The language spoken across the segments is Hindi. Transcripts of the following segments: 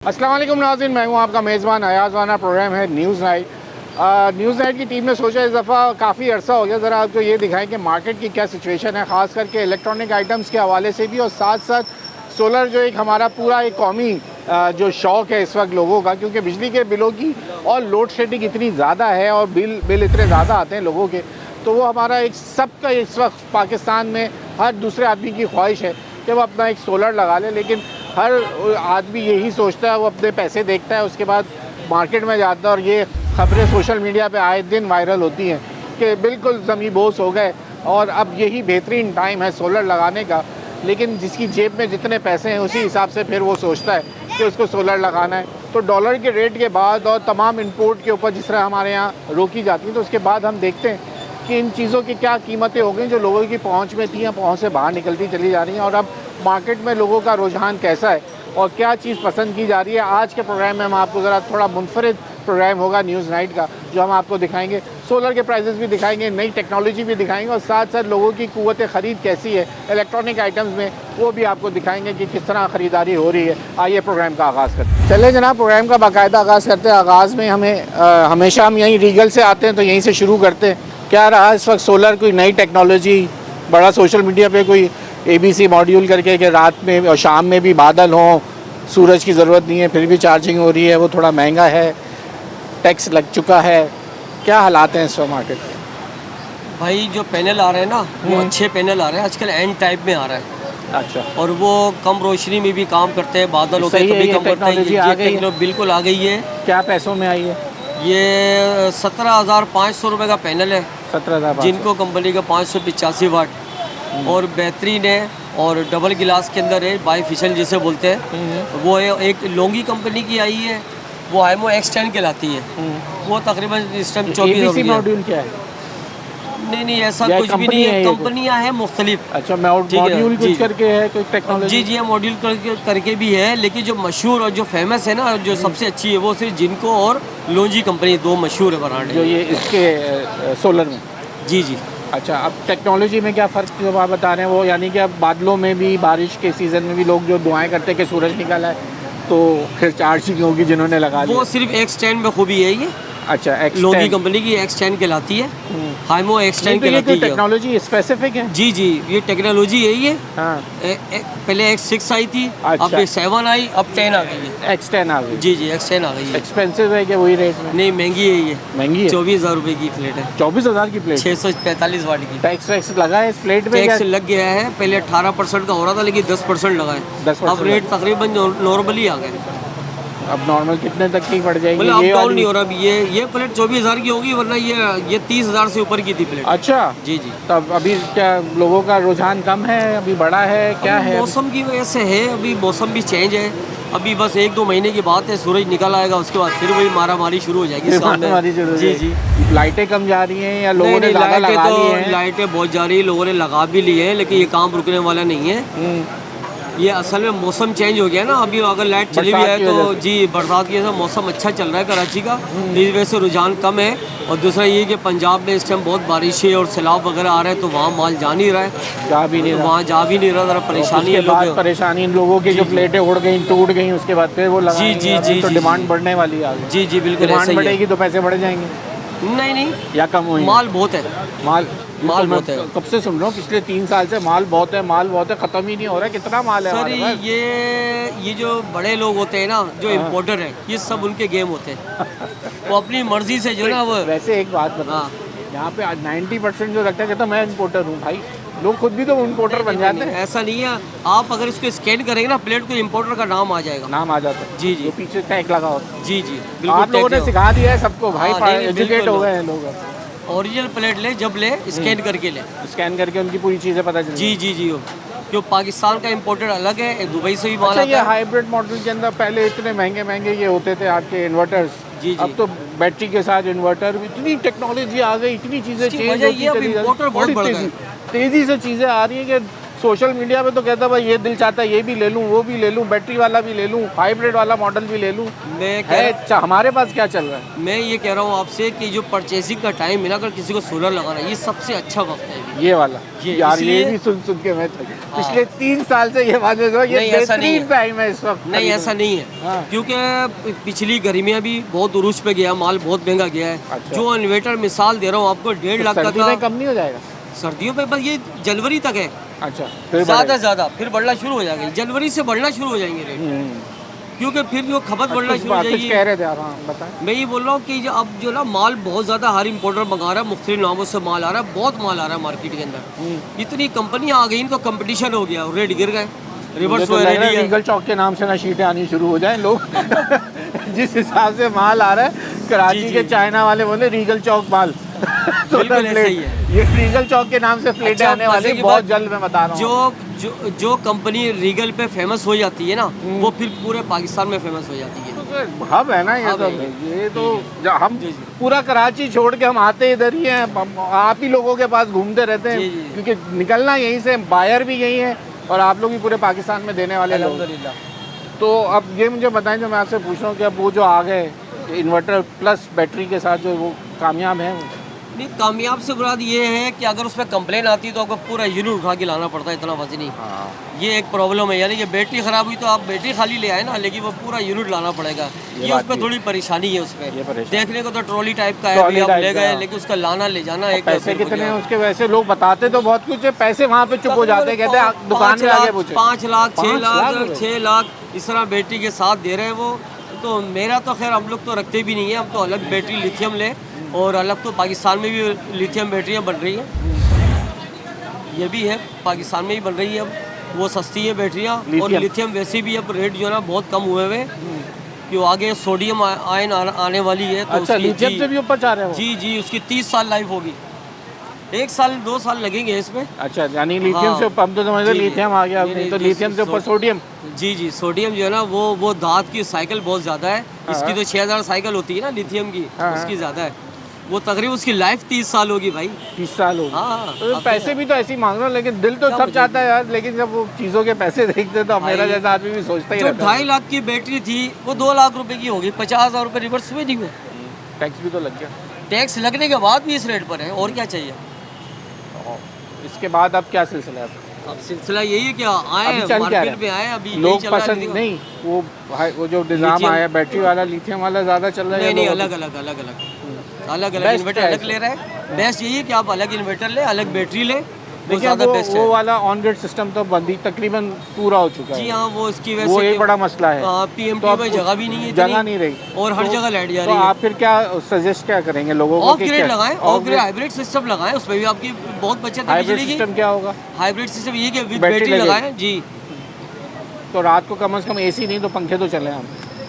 अस्सलाम वालेकुम नाज़रीन, मैं हूँ आपका मेज़बान अयाज़ वाना। प्रोग्राम है न्यूज़ नाइट। न्यूज़ नाइट की टीम ने सोचा इस दफ़ा काफ़ी अर्सा हो गया ज़रा आपको ये दिखाएं कि मार्केट की क्या सिचुएशन है, ख़ास करके इलेक्ट्रॉनिक आइटम्स के हवाले से भी, और साथ साथ सोलर जो एक हमारा पूरा एक कौमी जो शौक़ है इस वक्त लोगों का, क्योंकि बिजली के बिलों की और लोड शेडिंग इतनी ज़्यादा है और बिल इतने ज़्यादा आते हैं लोगों के, तो वो हमारा एक सबका इस वक्त पाकिस्तान में हर दूसरे आदमी की ख्वाहिश है कि वो अपना एक सोलर लगा ले। लेकिन हर आदमी यही सोचता है, वो अपने पैसे देखता है, उसके बाद मार्केट में जाता है और ये ख़बरें सोशल मीडिया पे आए दिन वायरल होती हैं कि बिल्कुल ज़मीं बोस हो गए और अब यही बेहतरीन टाइम है सोलर लगाने का। लेकिन जिसकी जेब में जितने पैसे हैं उसी हिसाब से फिर वो सोचता है कि उसको सोलर लगाना है। तो डॉलर के रेट के बाद और तमाम इंपोर्ट के ऊपर जिस तरह हमारे यहाँ रोकी जाती है, तो उसके बाद हम देखते हैं कि इन चीज़ों की क्या कीमतें हो गई जो लोगों की पहुंच में थी या पहुंच से बाहर निकलती चली जा रही हैं, और अब मार्केट में लोगों का रुझान कैसा है और क्या चीज़ पसंद की जा रही है। आज के प्रोग्राम में हम आपको ज़रा थोड़ा मुनफरिद प्रोग्राम होगा न्यूज़ नाइट का, जो हम आपको दिखाएंगे सोलर के प्राइसेस भी दिखाएंगे, नई टेक्नोलॉजी भी दिखाएंगे, और साथ साथ लोगों की कुव्वत ख़रीद कैसी है इलेक्ट्रॉनिक आइटम्स में, वो भी आपको दिखाएंगे कि किस तरह ख़रीदारी हो रही है। आइए प्रोग्राम का आगाज़ करते हैं। चले जनाब, प्रोग्राम का बाकायदा आगाज़ करते हैं। आगाज़ में हमेशा हम यहीं रीगल से आते हैं तो यहीं से शुरू करते हैं। क्या रहा इस वक्त सोलर, कोई नई टेक्नोलॉजी? बड़ा सोशल मीडिया पे कोई ABC मॉड्यूल करके कि रात में और शाम में भी बादल हों, सूरज की ज़रूरत नहीं है फिर भी चार्जिंग हो रही है, वो थोड़ा महंगा है, टैक्स लग चुका है। क्या हालात हैं इस वक्त मार्केट के? भाई जो पैनल आ रहे हैं ना, वो अच्छे पैनल आ रहे हैं आजकल, एंड टाइप में आ रहा है। अच्छा। और वो कम रोशनी में भी काम करते हैं, बादल होते हैं तभी कम करते हैं। ये बिल्कुल आ गई है। क्या पैसों में आई है? ये 17,500 रुपये का पैनल है। 17,500। जिनको कंपनी का 585 वाट और बेहतरीन है, और डबल गिलास के अंदर है, बाईफिशियल जिसे बोलते हैं। वो है एक लोंगी कंपनी की आई है, वो हाइमो X10 कहलाती है। वो तकरीबन इस टाइम 24 मॉड्यूल क्या है? नहीं ऐसा कुछ भी नहीं है, कंपनियां हैं मुख्तलिफ। अच्छा, मॉड्यूल कुछ करके है कोई टेक्नोलॉजी? जी मॉड्यूल करके भी है, लेकिन जो मशहूर और जो फेमस है ना, जो सबसे अच्छी है, वो सिर्फ जिनको और लोंजी कंपनी दो मशहूर है ब्रांड जो ये इसके सोलर में। जी। अच्छा, अब टेक्नोलॉजी में क्या फ़र्क जो आप बता रहे हैं वो, यानी कि अब बादलों में भी, बारिश के सीज़न में भी लोग जो दुआएं करते हैं कि सूरज निकला है तो फिर चार्जिंग होगी जिन्होंने लगा ली, वो सिर्फ X10 में खूबी है ये। अच्छा, लोगी कंपनी की X10 कहलाती है, हाइमो X10 कहलाती है। टेक्नोलॉजी स्पेसिफिक है? जी, ये टेक्नोलॉजी है ये। हाँ। पहले X6 आई थी। अच्छा। अब 7 आई, अब 10 आ गई है। X10 आ गई? जी X10 आ गई है। एक्सपेंसिव है क्या वही रेट में? नहीं, महंगी है ये। महंगी है? 24,000 रुपये की प्लेट है। 24,000 की प्लेट? 645 वाट की। टैक्स लगा है इस प्लेट में? टैक्स लग गया है, पहले 18% का हो रहा था, लेकिन 10% लगा है। 10%। अब रेट तकरीबन नॉर्मली आ गए। अब नॉर्मल कितने तक की पड़ जाएगी? मतलब अब डाउन नहीं हो रहा। अब ये प्लेट 24,000 की होगी, वरना ये 30,000 से ऊपर की थी प्लेट। अच्छा। जी। तब अभी क्या लोगों का रुझान कम है, अभी बड़ा है, क्या है? मौसम की वजह से है, अभी मौसम भी चेंज है। अभी बस 1-2 महीने की बात है, सूरज निकल आएगा, उसके बाद फिर वही मारामारी शुरू हो जाएगी सामने। जी। लाइटें कम जा रही हैं या लोगों ने ज़्यादा लगा ली हैं? लाइटें बहुत जा रही है, लोगों ने लगा भी ली है, लेकिन ये काम रुकने वाला नहीं है। ये असल में मौसम चेंज हो गया ना, अभी अगर लाइट चली भी है तो जी बरसात की वजह से मौसम अच्छा चल रहा है कराची का, इस वजह से रुझान कम है। और दूसरा ये कि पंजाब में इस टाइम बहुत बारिश है और सैलाब वगैरह आ रहा है, तो वहाँ माल जा नहीं रहा है, वहाँ जा भी नहीं रहा, ज़रा परेशानी है। परेशानी इन लोगों की जो प्लेटें उड़ गई, टूट गई, उसके बाद फिर वो लगा। जी तो डिमांड बढ़ने वाली है। जी बिल्कुल, डिमांड बढ़ेगी तो पैसे बढ़ जाएंगे? नहीं या कम होंगे? माल बहुत है, माल बहुत है। कब से सुन रहा हूँ, पिछले 3 साल से माल बहुत है, ख़त्म ही नहीं हो रहा है। कितना माल है सर? ये जो बड़े लोग होते हैं ना, जो इम्पोर्टर है, ये सब उनके गेम होते हैं। वो अपनी मर्जी से जो ना वो। वैसे एक बात बता, यहाँ पे 90% जो लगता है कहता मैं इम्पोर्टर हूँ। भाई लोग खुद भी तो इम्पोर्टर बन जाते हैं। ऐसा नहीं है, आप अगर इसको स्कैन करेंगे ना प्लेट को, इम्पोर्टर का नाम आ जाएगा। नाम आ जाता है? जी। पीछे टैग लगा होता है। जी आप लोगों ने सिखा दिया है सबको भाई, एजुकेट हो गए हैं लोग। ओरिजिनल प्लेट ले, जब ले स्कैन करके ले, स्कैन करके उनकी पूरी चीज़ें पता चली। जी जो पाकिस्तान का इम्पोर्टेड अलग है, दुबई से भी माल आता है। ये हाइब्रिड मॉडल के अंदर पहले इतने महंगे ये होते थे आपके इन्वर्टर्स। जी। अब तो बैटरी के साथ इन्वर्टर, इतनी टेक्नोलॉजी आ गई, इतनी चीज़ें चेंज होती चली जा रही है, बड़ी तेज़ी से चीज़ें आ रही हैं कि सोशल मीडिया पे तो कहता है भाई ये दिल चाहता है ये भी ले लूँ, वो भी ले लूँ, बैटरी वाला भी ले लूँ, हाइब्रिड वाला मॉडल भी ले लूँ। मैं हमारे पास क्या चल रहा है? मैं ये कह रहा हूँ आपसे कि जो परचेसिंग का टाइम है ना, अगर किसी को सोलर लगाना है, ये सबसे अच्छा वक्त है अभी। ये वाला यार ये इसलिए- भी सुन के मैं पिछले 3 साल से ये बात है, ये नहीं, ऐसा नहीं बेहतरीन टाइम है इस वक्त। नहीं ऐसा नहीं है, हाँ। क्योंकि पिछली गर्मियाँ भी बहुत उरूज पे गया, माल बहुत महंगा गया है। अच्छा। जो इन्वर्टर मिसाल दे रहा हूँ आपको 1.5 लाख का सर्दी था, में कम नहीं हो जाएगा? सर्दियों पे बस ये जनवरी तक है, अच्छा फिर ज़्यादा बढ़ेगा। से ज़्यादा फिर बढ़ना शुरू हो जाएगा, जनवरी से बढ़ना शुरू हो जाएंगे रेट, क्योंकि फिर जो खपत बढ़ना कुछ शुरू हो कुछ जाएगी। कह रहे थे आप, हाँ बताएं। मैं ये बोल रहा हूँ कि अब जो ना माल बहुत ज़्यादा हर इम्पोर्टर मंगा रहा है, मुख्तलिफ नामों से माल आ रहा है, बहुत माल आ रहा है मार्केट के अंदर। इतनी कंपनियाँ आ गई तो कंपटीशन हो गया, रेट गिर गए, रिवर्स मुझे तो हो लग रहा है रही है। रीगल चौक के नाम से ना शीटें आनी शुरू हो जाएं लोग जिस हिसाब से माल आ रहा है, कराची जी, के जी। चाइना वाले बोले रीगल चौक माल बिल्कुल ऐसा ही है। ये रीगल चौक के नाम से प्लेटें अच्छा, आने मजे वाली की बहुत बात, जल्द, मैं बता रहा हूँ। जो कंपनी रीगल पे फेमस हो जाती है ना, वो फिर पूरे पाकिस्तान में फेमस हो जाती है। हब है ना ये हब तो, है ये तो हम जी, जी। पूरा कराची छोड़ के हम आते इधर ही हैं, आप ही लोगों के पास घूमते रहते हैं, जी, जी। क्योंकि निकलना यहीं से, बायर भी यही है और आप लोग भी पूरे पाकिस्तान में देने वाले लोग। अल्हम्दुलिल्लाह। तो अब ये मुझे बताएं, जो मैं आपसे पूछ रहा हूँ कि अब वो जो आ गए इन्वर्टर प्लस बैटरी के साथ, जो वो कामयाब है? नहीं, कामयाब से मुराद ये है कि अगर उसमें कंप्लेन आती है तो आपको पूरा यूनिट उठा के लाना पड़ता है, इतना वजनी। ये एक प्रॉब्लम है, यानी कि बैटरी ख़राब हुई तो आप बैटरी खाली ले आए ना, लेकिन वो पूरा यूनिट लाना पड़ेगा। ये बात उस पर भी थोड़ी परेशानी है। उस ये पर परेशानी। देखने को तो ट्रॉली टाइप का है, ट्रॉली अभी आप टाइप ले का, गए, हाँ। लेकिन उसका लाना ले जाना एक पैसे कितने हैं उसके? वैसे लोग बताते तो बहुत कुछ है, पैसे वहाँ पे चुप हो जाते हैं, कहते हैं दुकान में आगे पूछे। 5 लाख 6 5 लाख लाख 6 लाख इस तरह बैटरी के साथ दे रहे हैं वो। तो मेरा तो खैर हम लोग तो रखते भी नहीं है, हम तो अलग बैटरी लिथियम ले, और अलग तो पाकिस्तान में भी लिथियम बैटरियाँ बन रही हैं, ये भी है पाकिस्तान में ही बन रही है अब, वो सस्ती है बैटरियाँ। और लिथियम वैसे भी अब रेट जो है ना बहुत कम हुए हुए, क्यों आगे सोडियम आयन आने वाली है, तो अच्छा, उसकी लिथियम से भी ऊपर जा रहे हो? जी जी उसकी 30 साल लाइफ होगी, 1 साल 2 साल लगेंगे इसमें। अच्छा, यानी लिथियम हाँ। से ऊपर, हम तो समझते जी, जी। लिथियम आ गया, नहीं, नहीं तो नहीं, लिथियम से ऊपर सोडियम। जी जी सोडियम जो है ना वो धात की साइकिल बहुत ज़्यादा है, इसकी तो 6000 साइकिल होती है ना लिथियम की, हाँ। उसकी ज़्यादा है, वो तकरीबन उसकी लाइफ 30 साल होगी भाई। 30 साल हो गए। हाँ, तो अब पैसे भी तो ऐसे ही मांग रहे हो, लेकिन दिल तो क्या सब मुझे- चाहता है यार, लेकिन जब वो चीज़ों के पैसे देखते तो मेरा भाई, जैसा आदमी भी सोचता ही जो रहता है। 2.5 लाख की बैटरी थी वो 2 लाख रुपए की होगी, 50,000 रुपये रिवर्स हुए नहीं हुए। टैक्स भी तो लग गया। टैक्स लगने के बाद भी इस रेट पर है, और क्या चाहिए। इसके बाद अब क्या सिलसिला है? अब सिलसिला यही है कि आए अभी चल क्या मार्केट रहा में आए, अभी यही लोग चल रहा है पसंद लिथियम। नहीं, वो जो निज़ाम लिथियम- आया बैटरी वाला, लिथियम वाला ज़्यादा चल रहा है? नहीं नहीं, लोगों को? अलग अलग अलग अलग अलग अलग Best इन्वर्टर क्या है अलग ले रहा है। बेस्ट यही है कि आप अलग इन्वर्टर ले, अलग बैटरी ले, वो लेकिन ज़्यादा बेस्ट वो है। वाला ऑन ग्रिड सिस्टम तो बंदी तकरीबन पूरा हो चुका जी है। हाँ, वो इसकी वजह वो से एक बड़ा मसला है। PMT तो अब में उस- जगह भी नहीं है, जगह इतनी, नहीं रही, और हर तो- जगह लाइट जा तो रही है। आप फिर क्या सजेस्ट क्या करेंगे लोगों को? ऑफ कि ग्रिड क्या- लगाएं, off of grid grid- hybrid system लगाएं, उसमें भी आपकी बहुत बचत है हाइब्रिड बिजली की। सिस्टम क्या होगा? हाइब्रिड सिस्टम ये कि विद बैटरी बैटरी लगे। लगाएं जी। तो रात को कम से कम AC नहीं तो पंखे तो चले हम,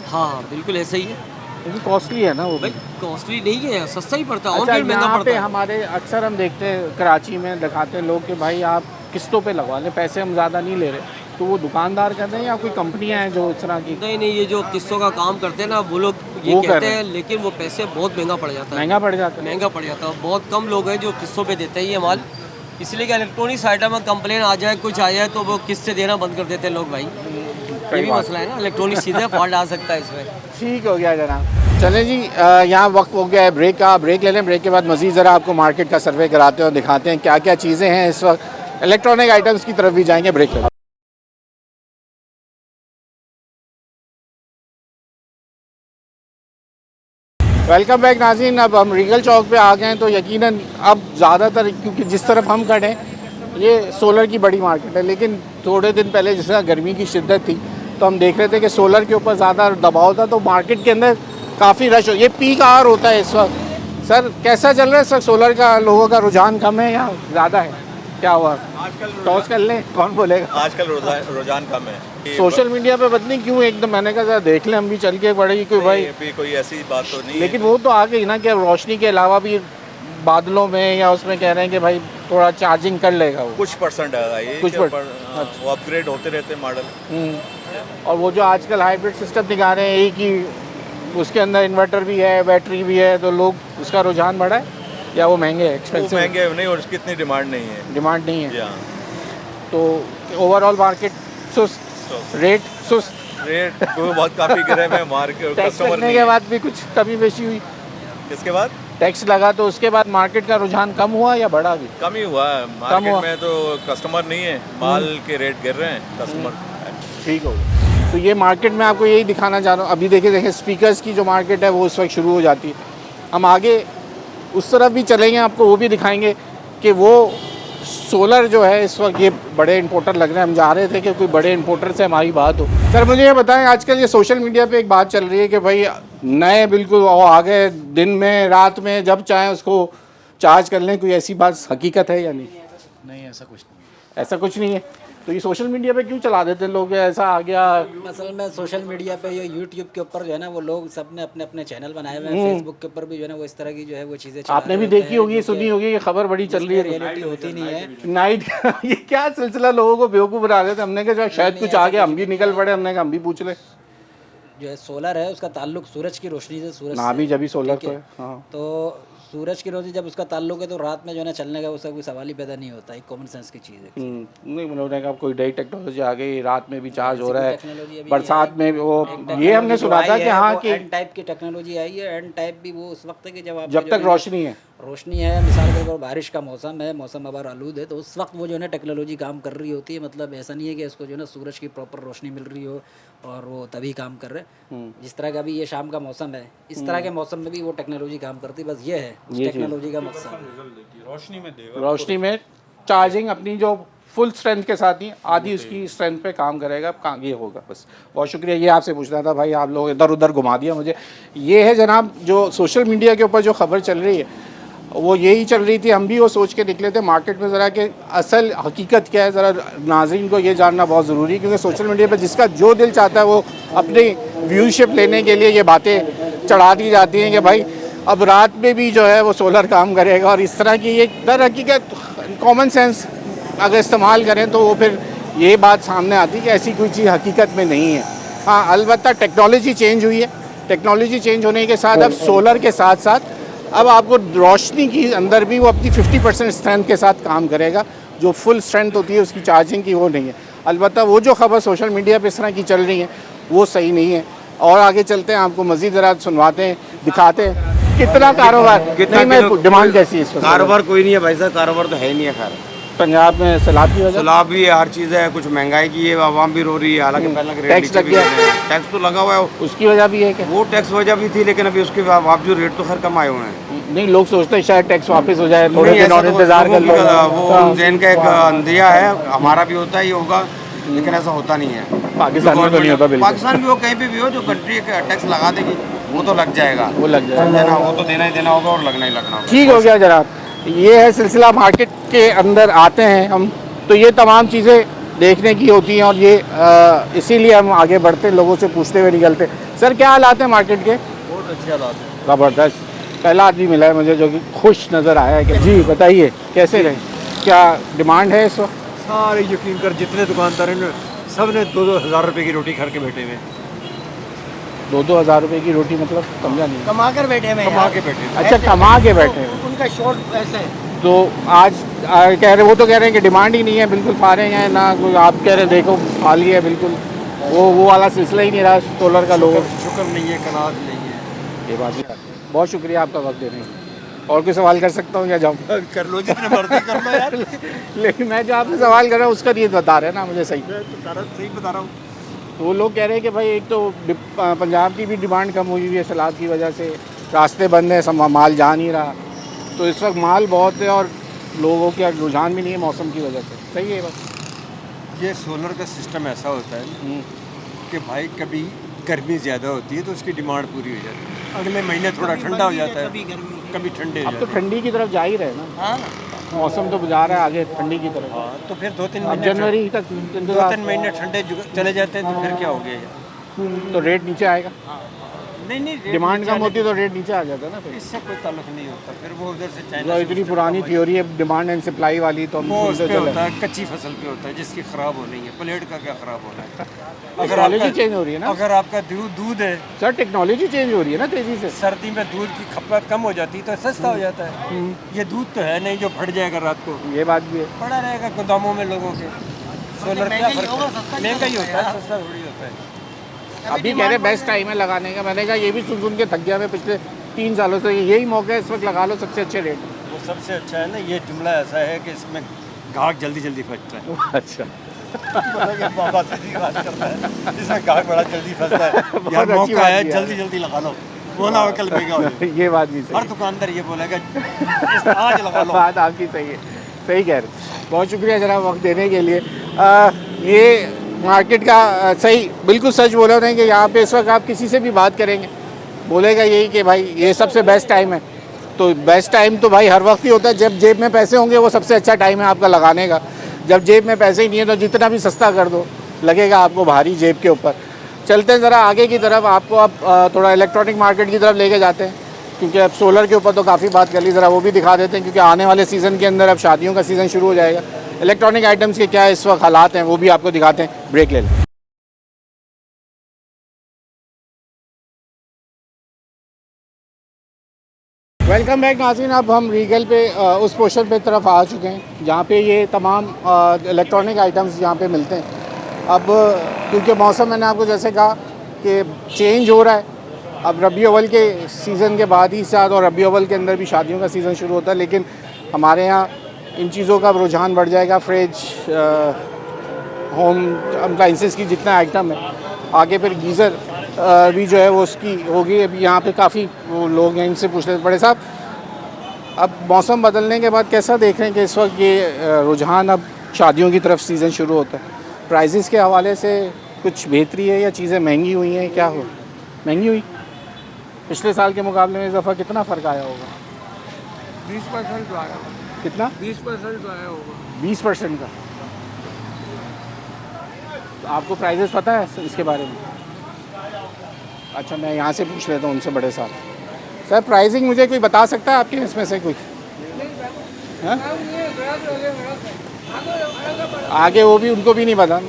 हाँ बिल्कुल ऐसा ही है क्योंकि कॉस्टली है ना वो भी। भाई, कॉस्टली नहीं है, सस्ता ही पड़ता है, ऑन अच्छा, ग्रिड महंगा यहाँ पड़ता पे है। हमारे अक्सर हम देखते हैं कराची में दिखाते हैं लोग कि भाई आप किस्तों पे लगवा लें, पैसे हम ज़्यादा नहीं ले रहे, तो वो दुकानदार कहते हैं या कोई कंपनियां हैं जो इस तरह की? नहीं नहीं, ये जो किस्तों का काम करते हैं ना वो लोग ये वो कर कहते रहे हैं, लेकिन वो पैसे बहुत महंगा पड़ जाता है, महंगा पड़ जाता है। महंगा पड़ जाता है। बहुत कम लोग हैं जो किस्तों पे देते हैं ये माल, इसलिए कि इलेक्ट्रॉनिक्स आइटम में कंप्लेन आ जाए, कुछ आ जाए, तो वो किस्त से देना बंद कर देते हैं लोग भाई। ये भी मसला है ना, इलेक्ट्रॉनिक चीज़ें फॉल्ट आ सकता है इसमें। ठीक हो गया जनाब। चलें जी, यहाँ वक्त हो गया है ब्रेक का, ब्रेक ले लें, ब्रेक के बाद मज़ीद ज़रा आपको मार्केट का सर्वे कराते हैं और दिखाते हैं क्या क्या चीज़ें हैं इस वक्त। इलेक्ट्रॉनिक आइटम्स की तरफ भी जाएंगे, ब्रेक ले। वेलकम बैक नाज़रीन। अब हम रीगल चौक पे आ गए हैं, तो यकीनन अब ज़्यादातर, क्योंकि जिस तरफ हम खड़े हैं ये सोलर की बड़ी मार्केट है, लेकिन थोड़े दिन पहले जिस तरह गर्मी की शिद्दत थी तो हम देख रहे थे कि सोलर के ऊपर ज़्यादा दबाव था, तो मार्केट के अंदर काफ़ी रश हो, ये पीक आवर होता है इस वक्त। सर कैसा चल रहा है सर, सोलर का लोगों का रुझान कम है या ज़्यादा है? क्या हुआ? आजकल टॉस कर लें, कौन बोलेगा? आजकल रुझान कम है। सोशल मीडिया पे पता नहीं क्यों एकदम, मैंने कहा जरा देख लें हम भी चल के, बड़ी कोई भाई, अभी कोई ऐसी बात तो नहीं लेकिन वो तो आ गई ना कि रोशनी के अलावा भी बादलों में या उसमें कह रहे हैं कि भाई थोड़ा चार्जिंग कर लेगा वो। कुछ परसेंट है ये, कुछ कि परसेंट। वो अपग्रेड होते रहते मॉडल। और वो जो आजकल हाइब्रिड सिस्टम दिखा रहे हैं एक ही, उसके अंदर इन्वर्टर भी है, बैटरी भी है, तो लोग उसका रुझान बढ़ा है या वो महंगे है, वो एक्सपेंसिव? महंगे नहीं और उसकी इतनी डिमांड नहीं है। डिमांड नहीं है। जी हाँ। तो ओवरऑल मार्केट सुस्त, रेट सुस्त, रेट तो बहुत काफ़ी गिरे में मार्केट टैक्स कस्टमर लगने नहीं के है। बाद भी कुछ कमी बेशी हुई? इसके बाद टैक्स लगा तो उसके बाद मार्केट का रुझान कम हुआ या बढ़ा भी? कम ही हुआ है हुआ। मार्केट में, तो कस्टमर नहीं है, माल के रेट गिर रहे हैं, कस्टमर ठीक हो गया। तो ये मार्केट में आपको यही दिखाना चाह रहा हूँ। अभी देखें स्पीकर्स की जो मार्केट है वो उस वक्त शुरू हो जाती है। हम आगे उस तरफ भी चलेंगे, आपको वो भी दिखाएंगे कि वो सोलर जो है इस वक्त ये बड़े इंपोर्टर लग रहे हैं। हम जा रहे थे कि कोई बड़े इंपोर्टर से हमारी बात हो। सर मुझे ये बताएं, आजकल ये सोशल मीडिया पे एक बात चल रही है कि भाई नए बिल्कुल वो आ गए, दिन में रात में जब चाहें उसको चार्ज कर लें, कोई ऐसी बात हकीकत है या नहीं? नहीं, ऐसा कुछ नहीं। ऐसा कुछ नहीं है। तो ये सोशल मीडिया पे क्यों चला देते हैं लोग, ऐसा आ गया? असल में सोशल मीडिया पे या यूट्यूब के ऊपर जो है ना वो लोग सबने अपने अपने चैनल बनाए हुए हैं। फेसबुक के ऊपर भी जो है ना वो इस तरह की जो है वो चीज़ें आपने भी देखी होगी, सुनी होगी, ये खबर बड़ी चल रही है। रियलिटी होती नहीं है। नाइट ये क्या सिलसिला, लोगों को बेवकूफ़ बना देते। हमने कहा शायद कुछ आ गया, हम भी निकल पड़े। हमने कहा हम भी पूछ ले। जो है सोलर है उसका ताल्लुक सूरज की रोशनी से, सूरज ना से, भी जब भी सोलर ठीक तो है। है। हाँ। तो सूरज की रोशनी जब उसका ताल्लुक है तो रात में जो है ना चलने का उसका कोई सवाल ही पैदा नहीं होता। एक कॉमन सेंस की चीज़ है। नहीं उन्होंने कहा कोई नई टेक्नोलॉजी आ गई, रात में भी चार्ज हो रहा टेक्नोलॉजी है, अभी बरसात में वो एक ये टेक्नोलॉजी हमने जो सुना आई था है, कि हाँ वो कि एन टाइप की टेक्नोलॉजी आई है। एन टाइप भी वो उस वक्त है कि जब आप जब तक रोशनी है। रोशनी है, मिसाल के तौर पर बारिश का मौसम है, मौसम अबर आलूद है, तो उस वक्त वो जो है ना टेक्नोलॉजी काम कर रही होती है। मतलब ऐसा नहीं है कि उसको जो है ना सूरज की प्रॉपर रोशनी मिल रही हो और वो तभी काम कर रहे। जिस तरह का अभी ये शाम का मौसम है, इस तरह के मौसम में भी वो टेक्नोलॉजी काम करती है। बस ये है उस टेक्नोलॉजी का मकसद। रोशनी में चार्जिंग अपनी जो फुल स्ट्रेंथ के साथ ही आधी उसकी स्ट्रेंथ पे काम करेगा। ये होगा। बस बहुत शुक्रिया। ये आपसे पूछना था भाई, आप लोग इधर उधर घुमा दिया मुझे। ये है जनाब जो सोशल मीडिया के ऊपर जो खबर चल रही है वो यही चल रही थी। हम भी वो सोच के निकले थे मार्केट में ज़रा कि असल हकीकत क्या है, ज़रा नाज़रीन को ये जानना बहुत ज़रूरी है। क्योंकि सोशल मीडिया पर जिसका जो दिल चाहता है वो अपनी व्यूशिप लेने के लिए ये बातें चढ़ा दी जाती हैं कि भाई अब रात में भी जो है वो सोलर काम करेगा। और इस तरह की ये दर हकीकत कॉमन सेंस अगर इस्तेमाल करें तो वो फिर ये बात सामने आती है कि ऐसी कोई चीज़ हकीकत में नहीं है। हाँ अलबत्ता टेक्नोलॉजी चेंज हुई है। टेक्नोलॉजी चेंज होने के साथ अब सोलर के साथ साथ अब आपको रोशनी की अंदर भी वो अपनी 50% स्ट्रेंथ के साथ काम करेगा। जो फुल स्ट्रेंथ होती है उसकी चार्जिंग की वो नहीं है। अलबत्ता वो जो खबर सोशल मीडिया पे इस तरह की चल रही है वो सही नहीं है। और आगे चलते हैं, आपको मज़ीद ज़रा सुनवाते हैं, दिखाते हैं कितना कारोबार, कितना डिमांड कैसी है इस वक्त? कारोबार कोई नहीं है भाई साहब, कारोबार तो है ही नहीं है। खैर पंजाब में सैलाब की वजह सैलाब भी है, हर चीज़ है, कुछ महंगाई की है, आवाम भी रो रही है। हालांकि पहले के रेट टैक्स नीचे लग भी गया। गए हैं। टैक्स तो लगा हुआ है, उसकी वजह भी है क्या? वो टैक्स वजह भी थी, लेकिन अभी उसके बावजूद रेट तो खैर कम आए हुए हैं। नहीं लोग सोचते हैं शायद टैक्स वापस हो जाए, थोड़े नहीं, दिन ऐसा और तो इंतजार कर लोगों लो। की वो जैन का एक अंदिया है, हमारा भी होता है, ये होगा, लेकिन ऐसा होता नहीं है। पाकिस्तान में तो नहीं होता बिल्कुल। पाकिस्तान भी हो, कहीं पे भी हो, जो कंट्री टैक्स लगा देगी वो तो लग जाएगा, वो लग जाएगा। समझे ना, वो तो देना ही देना होगा और लगना ही लगना होगा। ठीक हो गया जनाब। ये है सिलसिला। मार्केट के अंदर आते हैं हम तो ये तमाम चीज़ें देखने की होती हैं और ये इसीलिए हम आगे बढ़ते हैं, लोगों से पूछते हुए निकलते हैं। सर क्या हालात हैं मार्केट के? बहुत अच्छे हालात हैं। ज़बरदस्त। पहला आदमी मिला है मुझे जो कि खुश नज़र आया है कि जी बताइए कैसे रहे, क्या डिमांड है इस वक्त? सारे यकीन कर जितने दुकानदार हैं सब ने 2-2 हज़ार रुपये की रोटी खा के बैठे हुए। 2-2 हज़ार रुपये की रोटी मतलब समझा नहीं। कमा कर बैठे हुए, कमा के बैठे हुए। अच्छा कमा के बैठे हैं। उनका शॉर्ट ऐसा है। तो आज कह रहे, वो तो कह रहे हैं कि डिमांड ही नहीं है, बिल्कुल फारे हैं ना कोई। आप कह रहे हैं देखो खाली है बिल्कुल, वो वाला सिलसिला ही नहीं रहा सोलर का। लोग शुक्र नहीं है, कनात नहीं है। ये बात नहीं। बहुत शुक्रिया आपका वक्त देने के लिए। और कोई सवाल कर सकता हूँ या जाऊँ? कर लो जितने मर्जी कर लो यार। लेकिन मैं जो आपसे सवाल कर रहा हूँ उसका नहीं बता रहे ना मुझे सही। मैं तो सारा सही बता रहा हूँ। तो वो लोग कह रहे हैं कि भाई एक तो पंजाब की भी डिमांड कम हुई हुई है सैलाब की वजह से, रास्ते बंद हैं, सब माल जा नहीं रहा। तो इस वक्त माल बहुत है और लोगों का रुझान भी नहीं है मौसम की वजह से। सही है बस। ये सोलर का सिस्टम ऐसा होता है कि भाई कभी गर्मी ज़्यादा होती है तो उसकी डिमांड पूरी हो जाती है, अगले महीने थोड़ा ठंडा हो जाता है, कभी ठंडे हो अब तो जाते हैं। ठंडी की तरफ जा ही रहे ना, हाँ मौसम तो जा रहा है आगे ठंडी की तरफ। हाँ, तो फिर 2-3 अब महीने जनवरी तक इंतजार। 2-3 महीने ठंडे चले जाते हैं तो फिर क्या हो गया यार? तो रेट नीचे आएगा। नहीं रेट डिमांड नीचे कम आने होती है तो रेट नीचे आ जाता है ना फिर। इससे कोई ताल्लुक नहीं होता। फिर वो उधर से तो चाइना इतनी पुरानी थ्योरी है डिमांड एंड सप्लाई वाली, तो हम वो उस सुनते पे चले। होता है, कच्ची फसल पे होता है जिसकी ख़राब होनी है। प्लेट का क्या ख़राब होना है? टेक्नोलॉजी चेंज हो रही है ना अगर आपका दूध है, सर, टेक्नोलॉजी चेंज हो रही है ना तेजी से। सर्दी में दूध की खपत कम हो जाती है तो सस्ता हो जाता है। ये दूध तो है नहीं जो फट जाएगा रात को, ये बात भी है। पड़ा रहेगा गोदामों में लोगों के। सोलर क्या फर्क है? महंगा ही होता है, सस्ता थोड़ी होता है। अभी कह रहे बेस्ट टाइम है लगाने का। मैंने कहा ये भी सुन के थक गया मैं पिछले 3 सालों से, यही मौका है इस वक्त लगा लो सबसे अच्छे रेट। वो सबसे अच्छा है ना, ये जुमला ऐसा है कि इसमें गाहक जल्दी जल्दी फंसता है। अच्छा, बाबा सीधी बात करता है, इसमें गाहक बड़ा जल्दी फंसता है। बहुत यार अच्छी मौका बात है, की जल्दी जल्दी लगा लो, वो ना हो कल महंगा हो जाए। ये बात भी सही हर दुकानदार ये बोलेगा आज लगा लो। बात आपकी सही है, सही कह रहे। बहुत शुक्रिया जरा वक्त देने के लिए। ये मार्केट का सही बिल्कुल सच बोल रहे हैं कि यहाँ पे इस वक्त आप किसी से भी बात करेंगे बोलेगा यही कि भाई ये सबसे बेस्ट टाइम है। तो बेस्ट टाइम तो भाई हर वक्त ही होता है, जब जेब में पैसे होंगे वो सबसे अच्छा टाइम है आपका लगाने का। जब जेब में पैसे ही नहीं है तो जितना भी सस्ता कर दो लगेगा आपको भारी जेब के ऊपर। चलते हैं ज़रा आगे की तरफ, आपको अब थोड़ा इलेक्ट्रॉनिक मार्केट की तरफ लेके जाते हैं, क्योंकि अब सोलर के ऊपर तो काफ़ी बात कर ली, ज़रा वो भी दिखा देते हैं क्योंकि आने वाले सीज़न के अंदर अब शादियों का सीज़न शुरू हो जाएगा। इलेक्ट्रॉनिक आइटम्स के क्या इस वक्त हालात हैं वो भी आपको दिखाते हैं। ब्रेक ले लें। वेलकम बैक नाज़रीन। अब हम रीगल पे उस पोर्शन पे तरफ आ चुके हैं जहाँ पे ये तमाम इलेक्ट्रॉनिक आइटम्स यहाँ पे मिलते हैं। अब क्योंकि मौसम मैंने आपको जैसे कहा कि चेंज हो रहा है, अब रबी अव्वल के सीज़न के बाद ही साथ और रबी अव्वल के अंदर भी शादियों का सीज़न शुरू होता है, लेकिन हमारे यहाँ इन चीज़ों का रुझान बढ़ जाएगा। फ्रिज, होम अप्लाइंसेस की जितना आइटम है, आगे फिर गीज़र भी जो है वो उसकी होगी। अभी यहाँ पे काफ़ी लोग हैं, इनसे पूछ रहे थे बड़े साहब अब मौसम बदलने के बाद कैसा देख रहे हैं कि इस वक्त ये रुझान अब शादियों की तरफ सीज़न शुरू होता है, प्राइजेस के हवाले से कुछ बेहतरी है या चीज़ें महंगी हुई हैं? क्या हो महंगी हुई? पिछले साल के मुकाबले में इस दफ़ा कितना फ़र्क आया होगा? 20% आया, कितना? 20% आया होगा। 20% का। तो आपको प्राइजेस पता है इसके बारे में? अच्छा, मैं यहाँ से पूछ लेता हूँ उनसे बड़े साहब। सर प्राइसिंग मुझे कोई बता सकता है आपके इसमें से कोई? हाँ? आगे वो भी उनको भी नहीं पता।